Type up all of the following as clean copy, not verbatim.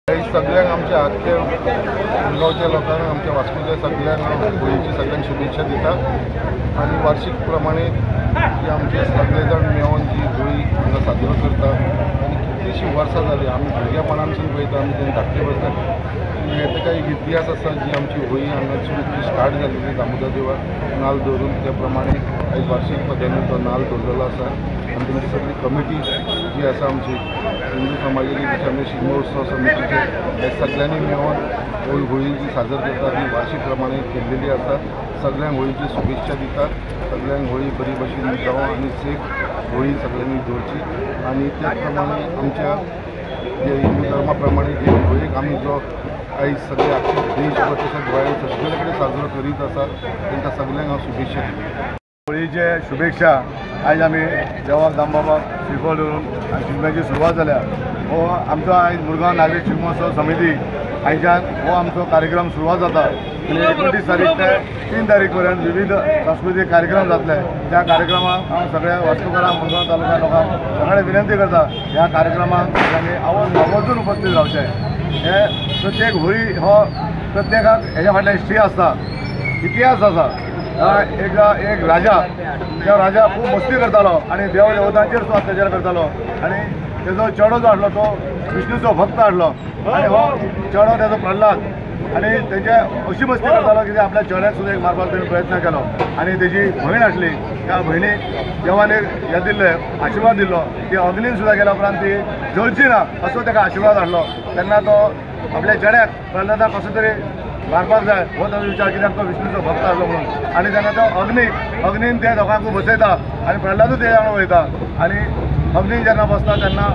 सगळ्यांक आमच्या आख्या मुरगांवच्या लोकांक आमच्या वास्कोच्या सगळ्यांक होळीची सगळ्यांक शुभेच्छा दिता आणि वार्षिक प्रमाणे जे आमचे सगळे जाण मेळून जी होळी हांगा साजरो करता आनी कितलीशीं वर्सां जालीं आमी भुरगेपणानसून पळयता आमी तेन्ना धाकटे बसता ताका एक इतिहास आसा जी आमची होळी हांगासून स्टार्ट जाल्ली दामोदर देवाक नाल्ल दवरून त्या प्रमाणे आयज वार्षिक पद्दतीन तो नाल्ल दवरलेलो आसा आनी तेंची सगळी कमिटी जी आसा आमची हिंदू समाजाची आमी शिगमो उत्सव समितीचे हे सगळ्यांनी मेळून होळी जी साजर करता ती वार्षिक प्रमाणे केल्लेली आसा। सगळ्यांक होळीची शुभेच्छा दितात, सगळ्यांक होळी बरी भशेन जावं आनी सेफ होळी सगळ्यांनी दवरची आनी त्याच प्रमाणे आमच्या जे हिंदू धर्मा प्रमाणे जे होळीक आमी जो आयज सगळे आख्खे देशभर तशेंच गोंयांत सगळे कडेन साजरो करीत आसा तांकां सगळ्यांक हांव शुभेच्छा दिता। होळीचे शुभेच्छा आयज आमी देवाक दामबाबाक श्रीफळ दवरून आनी शिगम्याची सुरवात जाल्या। हो आमचो आयज मुरगांव नागरीक शिगमोत्सव समिती आयच्यान हो आमचो कार्यक्रम सुरवात जाता आनी 29 तारीख ते 3 तारीख पर्यंत विविध सांस्कृतीक कार्यक्रम जातले। त्या कार्यक्रमाक हांव सगळ्या वास्कोकारांक मुरगांव तालुका लोकांक सगळे विनंती करता ह्या कार्यक्रमाक तांणी आवर्जून उपस्थित रावचे। हे प्रत्येक होळी हो प्रत्येकाक हेच्या फाटल्यान हिस्ट्री आसता, इतिहास आसा। एक राजा त्या राजा खूब मस्ती करतालो आनी देव देवतांचेर सुद्दां अत्याचार करतालो आनी तेजो चेडो जो आसलो तो विष्णूचो भक्त आसलो आनी हो चेडो तेजो प्रल्हाद आनी तेजे अशी मस्ती करतालो की आपल्या चेड्याक सुद्दां एक मारपाक तेणें प्रयत्न केलो आनी तेजी भयण आसली त्या भयणीक देवान एक हे दिल्ले आशिर्वाद दिल्लो की अग्नीन सुद्दां गेल्या उपरांत ती जळची ना असो ताका आशिर्वाद हाडलो। तेन्ना तो आपल्या चेड्याक प्रल्हादाक कसो तरी मारपाक जाय हो ताजो विचार कित्याक तो विष्णूचो भक्त आसलो म्हणून आनी तेन्ना तो अग्नीन त्या दोगांकूय बसयता आनी प्रल्हादूय तेज्या वांगडा वयता आनी अग्नीन जेन्ना बसता तेन्ना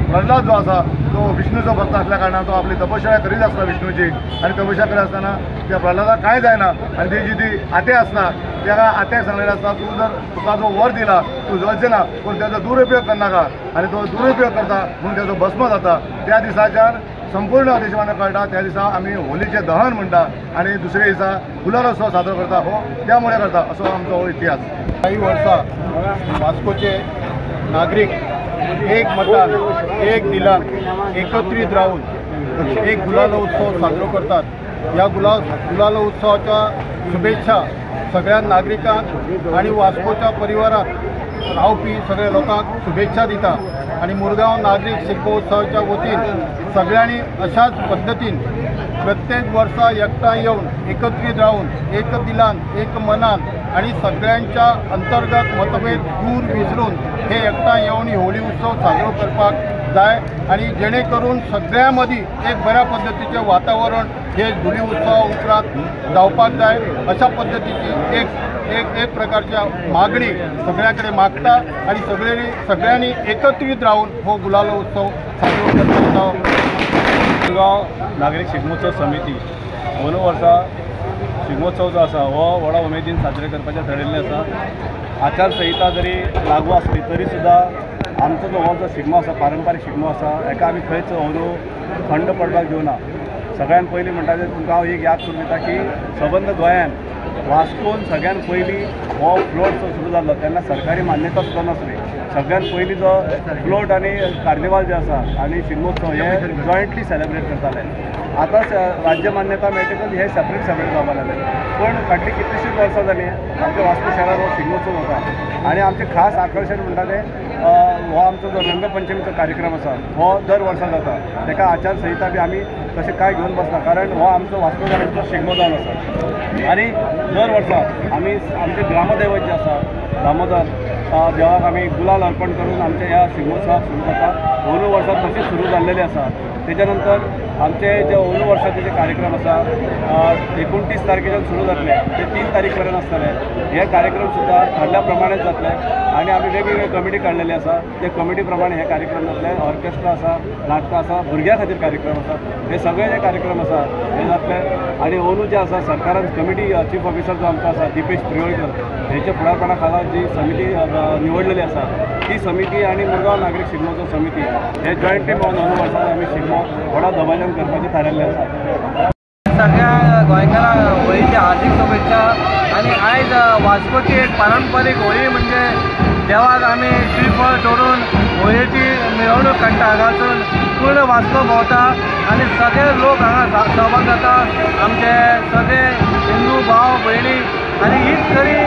प्रल्हाद जो आसा तो विष्णूचो भक्त असल्या कारणान तो आपली तपश्चर्या करीत आसता विष्णूची आनी तपश्चर्या करीत आसतना त्या प्रल्हादाक कांय जायना आनी तेजी ती आते आसता त्या आत्याक सांगलेलें आसता तूं जर तुका जो वर दिला तूं जळचे ना पूण तेजो दुरुपयोग करनाका आनी तो दुरुपयोग करता म्हणून तेजो भस्म जाता। त्या दिसाच्यान संपूर्ण देशवानाक कळटा त्या दिसा आमी होलीचें दहन म्हणटा आनी दुसऱ्या दिसा गुलाल उत्सव साजरो करता हो त्यामुळे करता असो आमचो हो इतिहास। काही वर्सां वास्कोचे नागरीक एक मतान एक दिलान एकत्रीत राहून एक गुलाल उत्सव साजरो करतात। या गुलाल उत्सवाच्या शुभेच्छा सगळ्या नागरिकांक आणि वास्कोच्या परिवारात रावपी सगळ्या लोकांक शुभेच्छा दिता आणि मुरगांव नागरीक शिगमोत्सवाच्या वतीन सगळ्यांनी अशाच पद्धतीन प्रत्येक वर्सा एकठांय येवन एकत्रीत राहून एक दिलान एक मनान आणि सगळ्यांच्या अंतर्गत मतभेद दूर विसरून हे एकठांय येवन ही होळी उत्सव साजरो करपाक जाय आणि जेणे करून सगळ्यां मदीं एक बऱ्या पद्धतीचें वातावरण हे होळी उत्सवा उपरांत जावपाक जाय अशा पद्धतीची एक प्रकारच्या मागणी सगळ्याकडे मागता आणि सगळ्यांनी एकत्रित राहून हो गुलाल उत्सव साजरो करता। मुरगांव नागरीक शिगमोत्सव समिती दोन वर्सां शिगमोत्सव जो आसा हो व्हडा उमेदीन साजरे करपाचें थारायिल्लें आसा। आचारसंहिता जरी लागू आसली तरी सुद्दां आमचो जो हो जो शिगमो आसा पारंपारीक शिगमो आसा हेका आमी खंयच अंदू खंड पडपाक दिवना। सगळ्यान पयलीं म्हणटा तें तुमकां हांव एक याद करून दिता की सबंद गोंयान वास्कोन सगळ्यान पयलीं हो फ्लोट जो सुरू जाल्लो तेन्ना सरकारी मान्यता सुद्दां नासली। सगळ्यान पयलीं जो फ्लोट आनी कार्निवाल जे आसा आनी शिगमोत्सव हे जॉयंटली सेलेब्रेट करताले। आतां राज्य मान्यता मेळटकच हे सेपरेट जावपाक लागले पण फाटलीं कितलींशींच वर्सां जालीं आमच्या वास्को शहरान हो शिगमोत्सव जाता आणि आमचें खास आकर्शण म्हणटा तें हो आमचो जो रंगपंचमीचो कार्यक्रम आसा हो दर वर्सा जाता। ताका आचारसंहिता बी आमी तशें कांय घेवन बसना कारण हो आमचो वास्कोकारांचो शिगमो जावन आसा आनी दर वर्सा आमी आमचे ग्रामदैवत जे आसा दामोदर देवाक आमी गुलाल अर्पण करून आमच्या ह्या शिगमोत्सवाक सुरू जाता। अंदू वर्सा तशें सुरू जाल्लेलें आसा। तेच्या नंतर आमचे जे अंदू वर्साचे जे कार्यक्रम आसा 29 तारखेच्यान सुरू जातले ते 3 तारीख पर्यंत आसतले। हे कार्यक्रम सुद्दां ठरल्या प्रमाणेच जातले आणि आमी वेगवेगळे कमिटी काडलेली आसा ते कमिटी प्रमाणे हे कार्यक्रम जातले। ऑर्केस्ट्रा आसा, नाटकां आसा, भुरग्यां खातीर कार्यक्रम आसा, हे सगळे जे कार्यक्रम आसा हे जातले। आणि अंदू जे आसा सरकारान कमिटी चीफ ऑफिसर जो आमचो आसा दिपेश प्रियोळकर हेच्या फुडारपणा खाला जी समिती निवडलेली आसा ती समिती आणि मुरगांव नागरीक शिगमोत्सव समिती हे जॉयंटली मेळून अंदू वर्साक आमी शिगमो व्हडा दबाज्यान करपाचें थारायल्लें आसा। सगळ्या गोंयकारांक होळीच्या हार्दिक शुभेच्छा। आणि आयज वास्कोची एक पारंपारीक होळी म्हणजे देवाक आमी श्रीफळ दवरून होळयेची मिरवणूक काडटा हांगासून पूर्ण वास्को भोंवता आनी सगळे लोक हांगा सहभाग जाता आमचे सगळे हिंदू भाव भयणी आनी हीच खरी